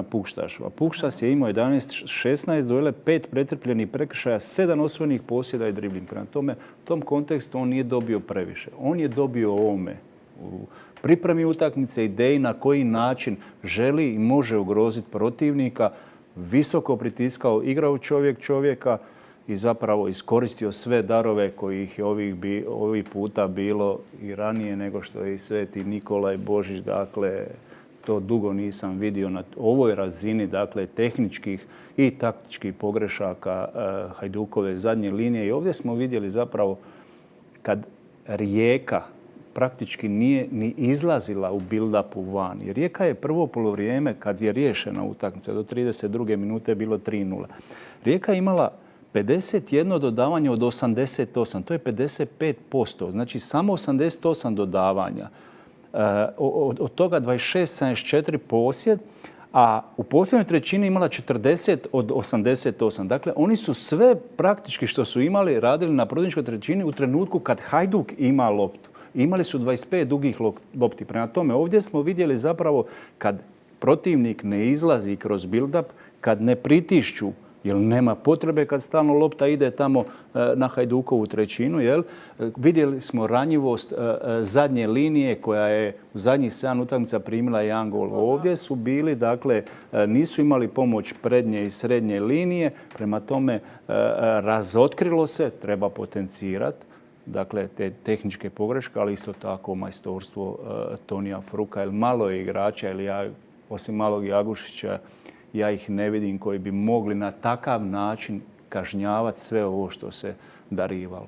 na Pukštašu. A Pukštas je imao 11-16 duela, 5 pretrpljenih prekršaja, 7 osvojenih posjeda i dribling. Prema tome, u tom kontekstu on nije dobio previše. On je dobio ovome u pripremi utakmice, ideji na koji način želi i može ugroziti protivnika, visoko pritiskao, igrao čovjeka i zapravo iskoristio sve darove kojih je ovih puta bilo i ranije nego što je i Sveti Nikolaj Božić. Dakle, to dugo nisam vidio na ovoj razini, dakle, tehničkih i taktičkih pogrešaka Hajdukove zadnje linije. I ovdje smo vidjeli zapravo kad Rijeka praktički nije ni izlazila u build-upu van. Jer Rijeka je prvo polovrijeme, kad je riješena utakmica, do 32. minute je bilo 3:0. Rijeka je imala 51 dodavanje od 88, to je 55%, znači samo 88 dodavanja. Od toga 26-74 posjed, a u posljednjoj trećini imala 40 od 88. Dakle, oni su sve praktički što su imali radili na protivničkoj trećini u trenutku kad Hajduk ima loptu. Imali su 25 dugih lopti. Prema tome, ovdje smo vidjeli zapravo kad protivnik ne izlazi kroz build-up, kad ne pritišću, jer nema potrebe kad stalno lopta ide tamo na Hajdukovu trećinu. Vidjeli smo ranjivost zadnje linije koja je u zadnjih 7 utakmica primila 1 gol. Ovdje su bili, dakle, nisu imali pomoć prednje i srednje linije. Prema tome, razotkrilo se, treba potencirati. Dakle, te tehničke pogreške, ali isto tako majstorstvo Tonija Fruka. Jer malo je igrača, osim malog Jagušića, ja ih ne vidim koji bi mogli na takav način kažnjavati sve ovo što se darivalo.